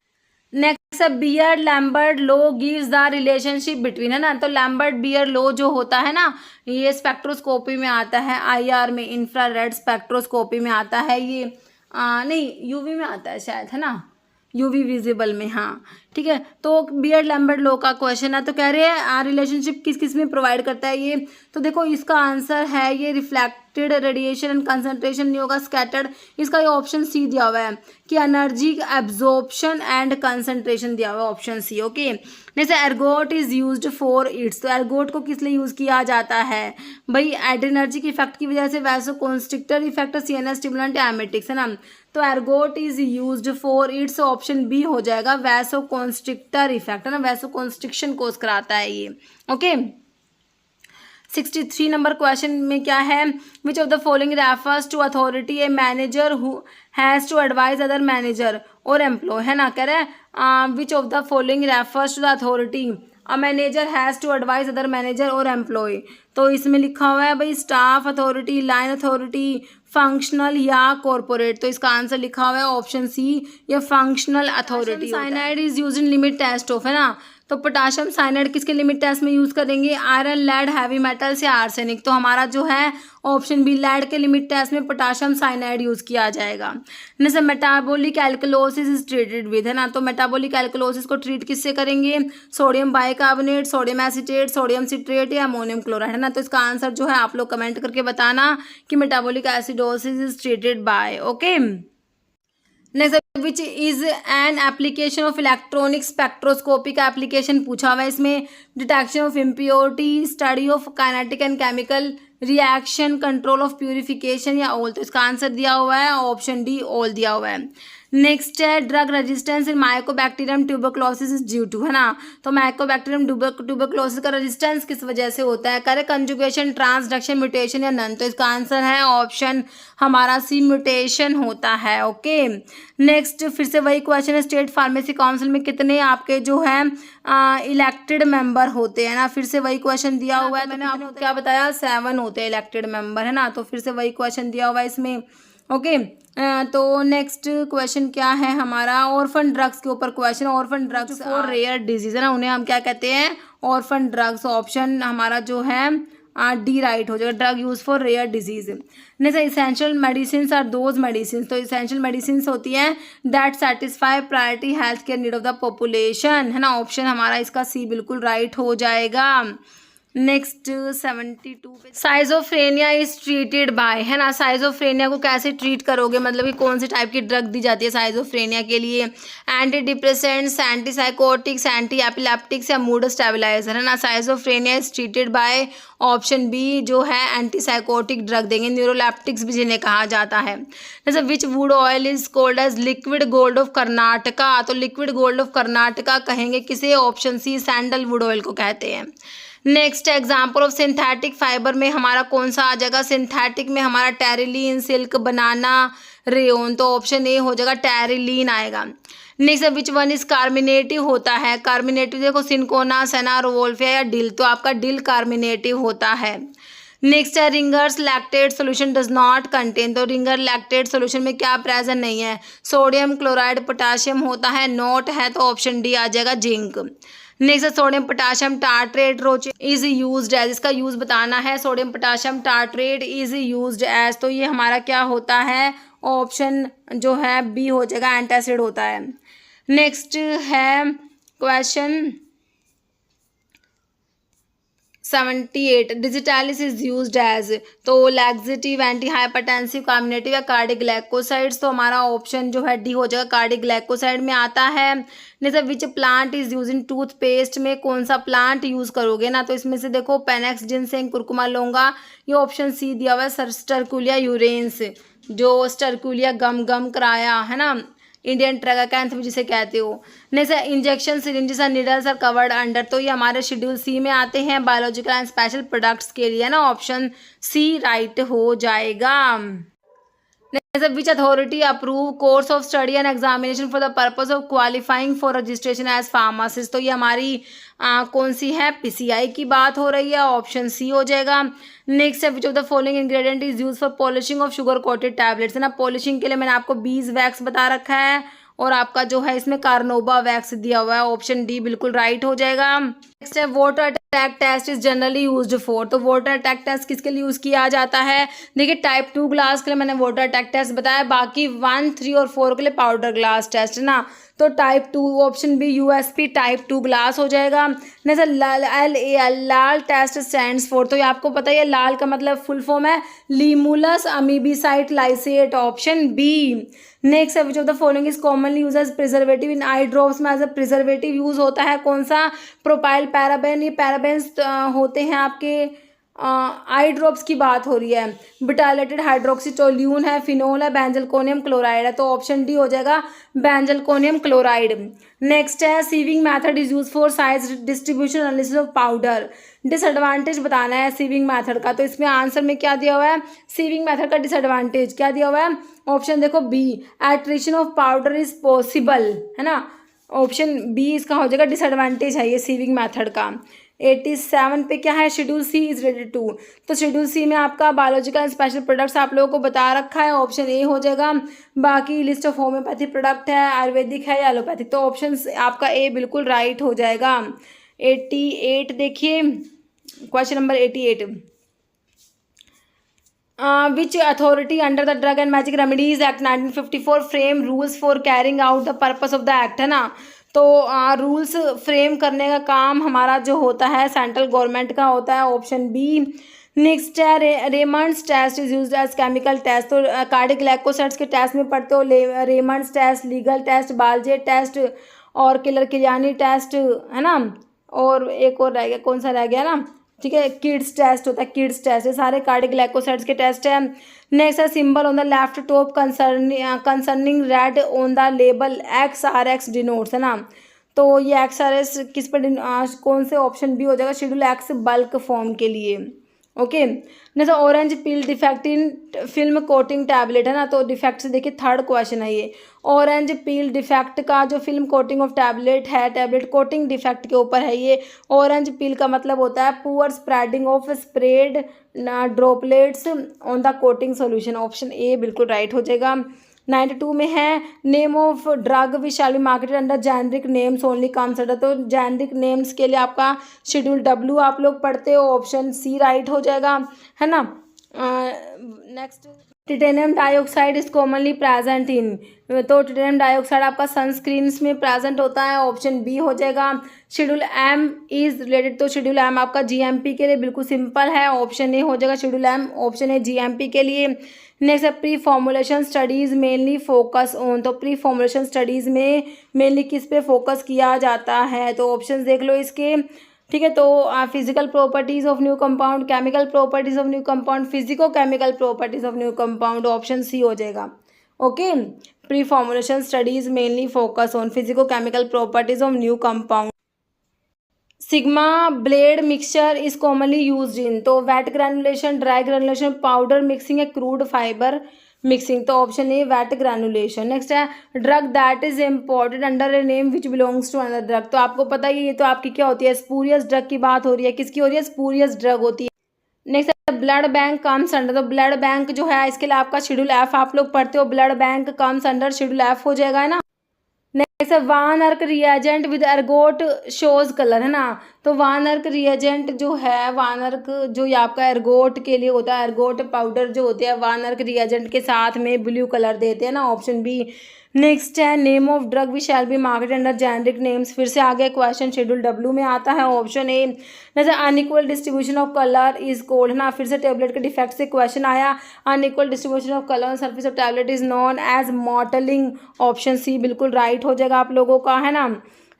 Next Beer Lambert law gives the relationship between, है ना, तो लैम्बर्ट बियर लॉ जो होता है ना, ये स्पेक्ट्रोस्कोपी में आता है, IR में, इंफ्रारेड स्पेक्ट्रोस्कोपी में आता है ये, नहीं UV में आता है शायद, है ना, UV विजिबल में, हाँ ठीक है। तो बियर लैम्बर्ट लॉ का क्वेश्चन है, तो कह रहे हैं रिलेशनशिप किस किस में प्रोवाइड करता है ये, तो देखो इसका आंसर है ये रिफ्लेक्टेड रेडिएशन एंड कंसंट्रेशन नहीं होगा, स्कैटर्ड, इसका ये ऑप्शन सी दिया हुआ है कि एनर्जी एब्जॉर्प्शन एंड कंसंट्रेशन दिया हुआ है, ऑप्शन सी। ओके, जैसे ergot is used for it's, तो एर्गोट को किस लिए यूज किया जाता है भाई, एड्रेनर्जी के इफेक्ट की वजह से, vasoconstrictor effect, CNS stimulant, emetics, है ना, तो ergot is used for its, option B हो जाएगा वैसोकॉन्स्ट्रिक्टर इफेक्ट, है ना, वैसोकॉन्स्ट्रिक्शन कोस कराता है ये। ओके, 63 नंबर क्वेश्चन में क्या है, which of the following refers to authority a manager who has to advise other manager और एम्प्लॉय, है ना, कह रहे हैं which of the following refers to the authority a manager has to advise other manager और एम्प्लॉय, तो इसमें लिखा हुआ है भाई staff authority, line authority, functional या कॉर्पोरेट, तो इसका आंसर लिखा हुआ है ऑप्शन सी, या functional authority. Cyanide is use in limit test of, है ना, तो पोटाशियम साइनाइड किसके लिमिट टेस्ट में यूज करेंगे, आयरन, लेड, हैवी मेटल्स या आर्सेनिक, तो हमारा जो है ऑप्शन बी, लेड के लिमिट टेस्ट में पोटाशियम साइनाइड यूज किया जाएगा। जैसे metabolic alkalosis is treated with, है ना, तो मेटाबॉलिक एल्कलोसिस को ट्रीट किससे करेंगे, sodium bicarbonate, sodium acetate, sodium citrate या अमोनियम क्लोराइड, है ना, तो इसका आंसर जो है आप लोग कमेंट करके बताना कि metabolic acidosis is treated bye. Okay, next which is an application of electronic spectroscopy का एप्लीकेशन पूछा हुआ है इसमें, detection of impurity, study of kinetic and chemical reaction, control of purification या ऑल, तो इसका आंसर दिया हुआ है ऑप्शन डी, ऑल दिया हुआ है। नेक्स्ट है drug resistance in mycobacterium tuberculosis is due to, है ना, तो माइकोबैक्टीरियम ट्यूबरक्लोसिस का रेजिस्टेंस किस वजह से होता है, करे कंजुगेशन, ट्रांसडक्शन, म्यूटेशन या नन, तो इसका आंसर है ऑप्शन हमारा सी, म्यूटेशन होता है। ओके, नेक्स्ट फिर से वही क्वेश्चन है, स्टेट फार्मेसी काउंसिल में कितने आपके जो है इलेक्टेड मेंबर होते हैं ना, फिर से वही क्वेश्चन दिया हुआ है, मैंने आपको क्या बताया 7 होते हैं इलेक्टेड मेंबर, है ना, तो फिर से वही क्वेश्चन दिया हुआ है इसमें। ओके, तो नेक्स्ट क्वेश्चन क्या है हमारा, ऑर्फन ड्रग्स के ऊपर question, orphan drugs for rare disease, है ना, उन्हें हम क्या कहते हैं, ऑर्फन ड्रग्स, ऑप्शन हमारा जो है डी राइट हो जाएगा, drug use for rare disease. जैसे essential medicine are those medicine, तो इसेंशियल मेडिसिन होती हैं that satisfy priority health care need of the population, है ना, ऑप्शन हमारा इसका सी बिल्कुल राइट हो जाएगा। नेक्स्ट 72 पे साइजोफ्रेनिया इज ट्रीटेड बाय, है ना, साइजोफ्रेनिया को कैसे ट्रीट करोगे, मतलब कि कौन सी टाइप की ड्रग दी जाती है साइजोफ्रेनिया के लिए, antidepressants, antipsychotics, antiepileptics या मूड स्टेबलाइजर, है ना, schizophrenia is treated by option B जो है एंटी साइकोटिक ड्रग देंगे, न्यूरोलैप्टिक्स भी जिन्हें कहा जाता है। जैसे which wood oil is called as liquid gold of Karnataka, तो लिक्विड गोल्ड ऑफ कर्नाटका कहेंगे किसे, ऑप्शन सी, सैंडलवुड ऑयल को कहते हैं। Next example of synthetic fibre में हमारा कौन सा आ जाएगा, सिंथेटिक में हमारा टेरिलीन, सिल्क, बनाना, रेयोन, तो ऑप्शन ए हो जाएगा, टेरिलीन आएगा। Next which one is carminative होता है, कार्मिनेटिव देखो सिंकोना, सेना, रोवोल्फिया या डिल, तो आपका डिल कार्मिनेटिव होता है। नेक्स्ट है ringers lactate solution does not contain, तो रिंगर लैक्टेट सोल्यूशन में क्या प्रेजेंट नहीं है, सोडियम क्लोराइड, पोटाशियम होता है, नोट है, तो ऑप्शन डी आ जाएगा, zinc. Next sodium potassium tartrate roach is used as, इसका यूज बताना है, sodium potassium tartrate is used as, तो ये हमारा क्या होता है, ऑप्शन जो है बी हो जाएगा, एंटासिड होता है। नेक्स्ट है question 78 digitalis is used as, तो लैक्सेटिव, एंटी हाइपरटेंसिव, कार्मिनेटिव या कार्डिग्लाइकोसाइड्स, तो हमारा ऑप्शन जो है डी हो जाएगा, कार्डिग्लाइकोसाइड में आता है। जैसे which plant is use in toothpaste में कौन सा प्लांट यूज करोगे ना, तो इसमें से देखो पेनेक्स, जिनसेंग, कुरकुमा, लौंगा, ये ऑप्शन सी दिया हुआ है, स्टरकुलिया यूरेंस, जो स्टरकुलिया गम गम कराया, है ना, इंडियन ट्रैगाकैंथ भी जिसे कहते हो। जैसे इंजेक्शन सिरिंजेस और निडल्स आर कवर्ड अंडर, तो ये हमारे शेड्यूल सी में आते हैं बायोलॉजिकल एंड स्पेशल प्रोडक्ट्स के लिए ना, ऑप्शन सी राइट हो जाएगा। Which authority approve course of study and examination for the purpose of qualifying for registration as pharmacist, तो ये हमारी कौन सी है, PCI की बात हो रही है, ऑप्शन सी हो जाएगा। नेक्स्ट है which of the following ingredient is use for polishing of sugar coated tablets, है ना, पॉलिशिंग के लिए मैंने आपको बीज वैक्स बता रखा है, और आपका जो है इसमें कार्नोबा वैक्स दिया हुआ है, ऑप्शन डी बिल्कुल राइट हो जाएगा। नेक्स्ट है water attack test is generally used for, तो वाटर अटैक टेस्ट किसके लिए यूज किया जाता है? देखिए टाइप 2 ग्लास के लिए मैंने वाटर अटैक टेस्ट बताया, बाकी 1, 3 और 4 के लिए पाउडर ग्लास टेस्ट है ना। तो type 2 option B USP type 2 glass हो जाएगा। जैसे लाल टेस्ट स्टैंड्स फॉर, तो ये आपको पता है लाल का मतलब फुल फॉर्म है limulus amebocyte lysate, option B. Next है which of the following is commonly use as preservative in eye drops, में एज अ प्रिजर्वेटिव यूज होता है कौन सा? प्रोपाइल पैराबेन, ये पैराबेन्स होते हैं आपके आई ड्रॉप्स की बात हो रही है। बिटाइलेटेड हाइड्रोक्सीटोल्यून है, फिनोल है, बेंजलकोनियम क्लोराइड है, तो ऑप्शन डी हो जाएगा बेंजलकोनियम क्लोराइड। नेक्स्ट है sieving method is use for size distribution analysis of powder, disadvantage बताना है सीविंग मेथड का, तो इसमें आंसर में क्या दिया हुआ है? सीविंग मेथड का डिसएडवांटेज क्या दिया हुआ है? ऑप्शन देखो B, attrition of powder is possible, है ना, ऑप्शन बी इसका हो जाएगा डिसएडवांटेज है ये सीविंग मेथड का। 87 पे क्या है? Schedule C is related to, तो शेड्यूल सी में आपका बायोलॉजिकल स्पेशल प्रोडक्ट्स आप लोगों को बता रखा है, ऑप्शन ए हो जाएगा। बाकी लिस्ट ऑफ होम्योपैथी प्रोडक्ट है, आयुर्वेदिक है या एलोपैथिक, तो ऑप्शन आपका ए बिल्कुल राइट हो जाएगा। 88 देखिए question number 88, which authority under the drug and magic remedies act 1954 frame rules for carrying out the purpose of the act, है ना। तो रूल्स फ्रेम करने का काम हमारा जो होता है सेंट्रल गवर्नमेंट का होता है, ऑप्शन बी। नेक्स्ट है Raymond's test is used as chemical test, तो कार्डिक ग्लाइकोसाइड्स के टेस्ट में पढ़ते हो Raymond's test, Legal test, Baljet test और किलर किलियानी टेस्ट, है ना, और एक और रह गया, कौन सा रह गया ना, ठीक है, किड्स टेस्ट होता है, किड्स टेस्ट, ये सारे कार्डिक ग्लाइकोसाइड्स के टेस्ट है। नेक्स्ट है symbol on the left top concerning red on the label XRX denotes, है ना, तो ये XRS किस पर कौन से ऑप्शन बी हो जाएगा? शेड्यूल एक्स बल्क फॉर्म के लिए, ओके। जैसे orange peel defect in film coating tablet, है ना, तो डिफेक्ट से देखिए थर्ड क्वेश्चन है ये, ऑरेंज पील डिफेक्ट का जो फिल्म कोटिंग ऑफ टैबलेट है, टैबलेट कोटिंग डिफेक्ट के ऊपर है ये। ऑरेंज पील का मतलब होता है poor spreading of spread droplets on the coating solution, option A बिल्कुल राइट हो जाएगा। 92 में है name of drug which shall be marketed under generic names only comes under, तो जेनरिक नेम्स के लिए आपका शेड्यूल W आप लोग पढ़ते हो, ऑप्शन सी राइट हो जाएगा, है ना। Next titanium dioxide is commonly present in, तो टिटेनियम डाइऑक्साइड आपका सनस्क्रीन्स में प्रेजेंट होता है, ऑप्शन बी हो जाएगा। शेड्यूल M इज रिलेटेड, तो शेड्यूल M आपका GMP के लिए बिल्कुल सिंपल है, ऑप्शन ए हो जाएगा schedule M, option A GMP के लिए। नेक्स्ट है pre formulation studies mainly focus on, तो प्री फॉर्मुलेशन स्टडीज़ में मेनली किस पे फोकस किया जाता है? तो ऑप्शन देख लो इसके, ठीक है। तो physical properties of new compound, chemical properties of new compound, physicochemical properties of new compound, option C हो जाएगा, okay. Preformulation studies mainly focus on physicochemical properties of new compound. Sigma blade mixture is commonly used in, तो wet granulation, dry granulation, powder mixing या क्रूड फाइबर मिक्सिंग, तो option A wet granulation. Next है drug that is imported under a name which belongs to another drug, तो आपको पता ही ये तो आपकी क्या होती है? स्पूरियस ड्रग की बात हो रही है, किसकी हो रही है? स्पूरियस ड्रग होती है। नेक्स्ट है ब्लड बैंक कम्स अंडर, तो ब्लड बैंक जो है इसके लिए आपका शेड्यूल F आप लोग पढ़ते हो, blood bank comes under schedule F हो जाएगा, है ना। नेक्स्ट है वान अर्क reagent with ergot shows colour, है ना, तो वान अर्क रिएजेंट जो है, वान अर्क जो ये आपका एर्गोट के लिए होता है, एर्गोट पाउडर जो होते हैं वान अर्क रिएजेंट के साथ में ब्लू कलर देते हैं ना, ऑप्शन बी। नेक्स्ट है name of drug we shall be market under generic names, फिर से आगे क्वेश्चन शेड्यूल W में आता है, ऑप्शन ए। जैसे unequal distribution of colour is cold, है ना, फिर से टेबलेट के डिफेक्ट से क्वेश्चन आया, unequal distribution of colour on surface of tablet is known as mottling, option C बिल्कुल राइट हो जाएगा आप लोगों का, है ना।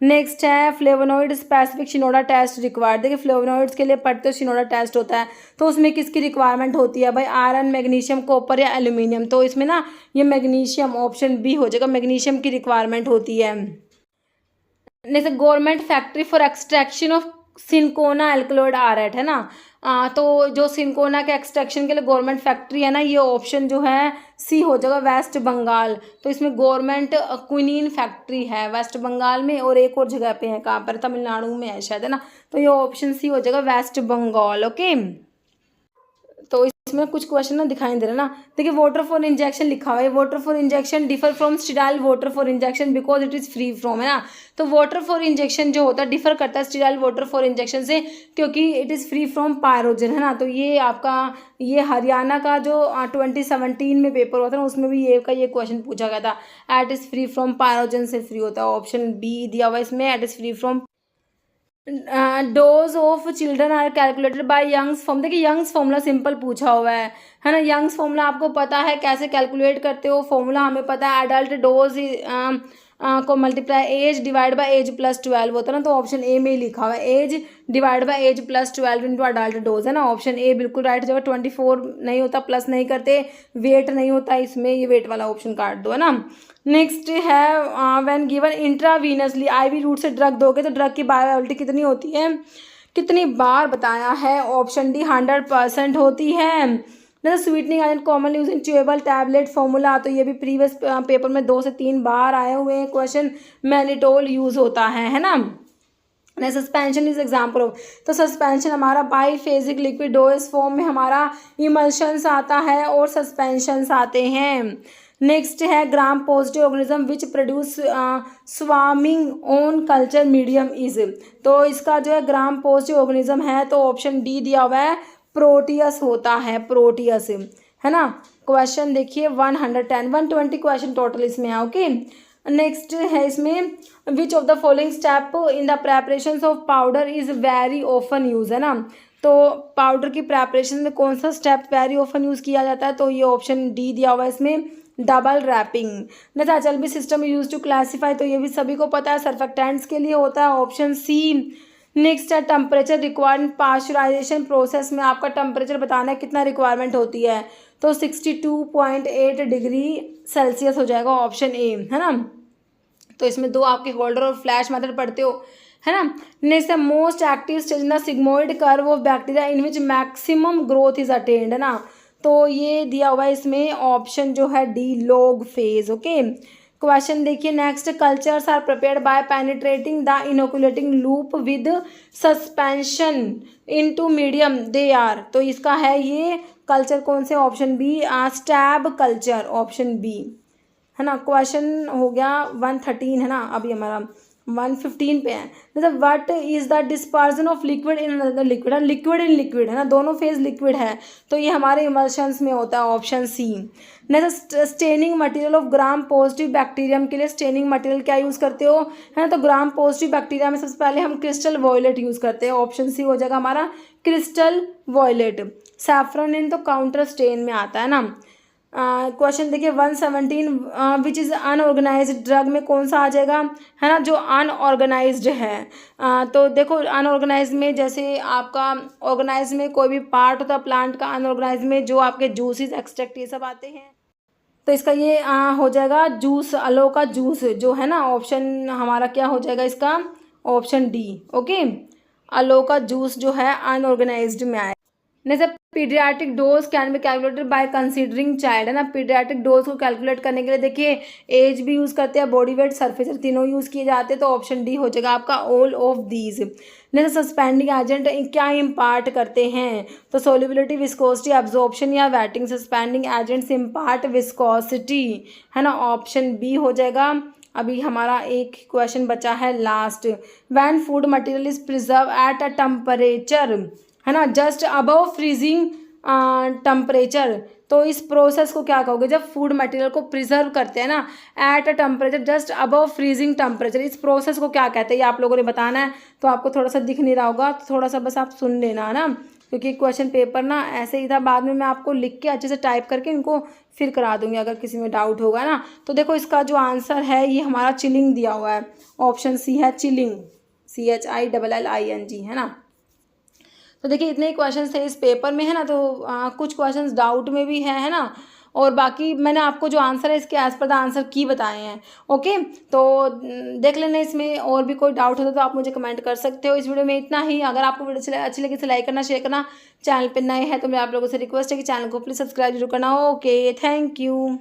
नेक्स्ट है flavonoid specific Shinoda test required, देखिए फ्लेवोनॉइड्स के लिए पढ़ते हो शिनोडा टेस्ट होता है, तो उसमें किसकी रिक्वायरमेंट होती है भाई? आयरन, मैग्नीशियम, कॉपर या एल्यूमिनियम, तो इसमें ना ये मैग्नीशियम, ऑप्शन बी हो जाएगा, मैग्नीशियम की रिक्वायरमेंट होती है। Next government factory for extraction of cinchona alkaloid are at, है ना, तो जो सिंकोना के एक्सट्रैक्शन के लिए गवर्नमेंट फैक्ट्री है ना, ये ऑप्शन जो है सी हो जाएगा, वेस्ट बंगाल, तो इसमें गवर्नमेंट क्विनीन फैक्ट्री है वेस्ट बंगाल में, और एक और जगह पे है, कहाँ पर? तमिलनाडु में है शायद, है ना, तो ये ऑप्शन सी हो जाएगा वेस्ट बंगाल, ओके। तो इसमें कुछ क्वेश्चन ना दिखाई दे रहा है ना, देखिए वाटर फॉर इंजेक्शन लिखा हुआ है, water for injection differ from sterile water for injection because it is free from, है ना। तो वाटर फॉर इंजेक्शन जो होता है डिफर करता है स्टीराइल वाटर फॉर इंजेक्शन से, क्योंकि it is free from pyrogen, है ना। तो ये आपका ये हरियाणा का जो 2017 में पेपर हुआ था ना, उसमें भी ये क्वेश्चन पूछा गया था, it is free from pyrogen से फ्री होता है। ऑप्शन बी दिया हुआ इसमें, it is free from. Dose of children are calculated by Young's form. देखिए यंग्स फॉर्मूला सिंपल पूछा हुआ है ना। यंग्स फॉर्मूला आपको पता है कैसे कैलकुलेट करते हो, फॉर्मूला हमें पता है, एडल्ट डोज को multiply age divide by age plus 12 होता है ना। तो ऑप्शन ए में ही लिखा हुआ है, age divide by age plus 12 into adult dose, है ना। ऑप्शन ए बिल्कुल राइट हो जाएगा। 24 नहीं होता, प्लस नहीं करते, वेट नहीं होता इसमें, ये वेट वाला ऑप्शन काट दो, है ना। नेक्स्ट है when given intravenously IV route से ड्रग दोगे तो ड्रग की बायोएबिलिटी कितनी होती है, कितनी बार बताया है। ऑप्शन डी 100% होती है। जैसे sweetening agent commonly use in chewable tablet formula, तो ये भी प्रीवियस पेपर में 2 से 3 बार आए हुए हैं क्वेश्चन। मैनिटोल यूज होता है ना। सस्पेंशन इज एग्जाम्पल ऑफ, तो सस्पेंशन हमारा बाईफेजिक लिक्विड डोएस फॉर्म में हमारा इमल्शंस आता है और सस्पेंशंस आते हैं। नेक्स्ट है gram positive organism which produce swarming on culture medium is, तो इसका जो है ग्राम पॉजिटिव ऑर्गेनिज्म है, तो ऑप्शन डी दिया हुआ है, प्रोटियस होता है, प्रोटियस, है ना। क्वेश्चन देखिए 120 क्वेश्चन टोटल इसमें है। ओके, नेक्स्ट है इसमें विच of the following step in the preparation of powder is very often use, है ना। तो पाउडर की प्रेपरेशन में कौन सा स्टेप वेरी ऑफन यूज किया जाता है, तो ये ऑप्शन डी दिया हुआ है इसमें, double wrapping. Next HLB system use to classify, तो ये भी सभी को पता है, सर्फेक्टेंट्स के लिए होता है, ऑप्शन सी। नेक्स्ट है टेम्परेचर रिक्वायर्ड पास्चराइजेशन प्रोसेस में, आपका टेम्परेचर बताना है कितना रिक्वायरमेंट होती है, तो 62.8 डिग्री सेल्सियस हो जाएगा, ऑप्शन ए, है ना। तो इसमें 2 आपके होल्डर और फ्लैश मेथड पढ़ते हो, है ना। नेक्स्ट है most active stage in the sigmoid curve of bacteria in which maximum growth is attend, है ना। तो ये दिया हुआ है इसमें, ऑप्शन जो है D, log phase. Okay, question देखिए next, cultures are prepared by penetrating the inoculating loop with suspension into medium they are, तो इसका है ये कल्चर कौन से, option B, stab culture, option B, है ना। क्वेश्चन हो गया 113, है ना। अभी हमारा 115 पे है, मतलब what is the dispersion of liquid in another liquid, है लिक्विड इन लिक्विड, है ना, दोनों फेज लिक्विड है, तो ये हमारे इमल्शंस में होता है, option C. Next staining material of gram positive bacterium के लिए स्टेनिंग मटेरियल क्या यूज़ करते हो, है ना। तो ग्राम पॉजिटिव बैक्टीरिया में सबसे पहले हम क्रिस्टल वॉयलेट यूज़ करते हैं, ऑप्शन सी हो जाएगा हमारा, क्रिस्टल वॉयलेट। सैफ्रन तो काउंटर स्टेन में आता है ना। क्वेश्चन देखिए 117 विच इज़ अनऑर्गेनाइज्ड ड्रग में कौन सा आ जाएगा, है ना, जो अनऑर्गेनाइज्ड है। तो देखो अनऑर्गेनाइज्ड में जैसे आपका ऑर्गेनाइज में कोई भी पार्ट होता है प्लांट का, अनऑर्गेनाइज्ड में जो आपके जूसेस एक्सट्रैक्ट ये सब आते हैं, तो इसका ये हो जाएगा जूस, अलो का जूस जो है ना, ऑप्शन हमारा क्या हो जाएगा इसका, ऑप्शन डी। ओके, अलो का जूस जो है अनऑर्गेनाइज्ड में आए। जैसे paediatric dose can be calculated by considering child, है ना। पीडियाट्रिक डोज को कैलकुलेट करने के लिए देखिए एज भी यूज़ करते हैं, बॉडी वेट, सरफेस तीनों यूज़ किए जाते हैं, तो ऑप्शन डी हो जाएगा आपका, ऑल ऑफ दीज। जैसे सस्पेंडिंग एजेंट क्या इम्पार्ट करते हैं, तो सोल्युबिलिटी, विस्कोसिटी, एब्जॉर्प्शन या waiting. Suspending agents impart viscosity, है ना, ऑप्शन बी हो जाएगा। अभी हमारा एक क्वेश्चन बचा है last, when food material is preserve at a temperature, है ना, जस्ट अबव फ्रीजिंग टेम्परेचर, तो इस प्रोसेस को क्या कहोगे, जब फूड मटेरियल को प्रिजर्व करते हैं ना at a temperature just above freezing temperature, इस प्रोसेस को क्या कहते हैं, ये आप लोगों ने बताना है। तो आपको थोड़ा सा दिख नहीं रहा होगा, तो थोड़ा सा बस आप सुन लेना, है ना, क्योंकि क्वेश्चन पेपर ना ऐसे ही था, बाद में मैं आपको लिख के अच्छे से टाइप करके इनको फिर करा दूंगी अगर किसी में डाउट होगा ना। तो देखो इसका जो आंसर है ये हमारा चिलिंग दिया हुआ है, ऑप्शन सी है चिलिंग, CHILLING, है ना। तो देखिए इतने ही क्वेश्चंस थे इस पेपर में, है ना। तो कुछ क्वेश्चंस डाउट में भी है ना, और बाकी मैंने आपको जो आंसर है इसके एज पर द आंसर की बताए हैं। ओके, तो देख लेना, इसमें और भी कोई डाउट होता तो आप मुझे कमेंट कर सकते हो। इस वीडियो में इतना ही। अगर आपको वीडियो अच्छी लगी तो लाइक करना, शेयर करना, चैनल पर नए हैं तो मैं आप लोगों से रिक्वेस्ट है कि चैनल को प्लीज़ सब्सक्राइब जरूर करना। Okay, thank you.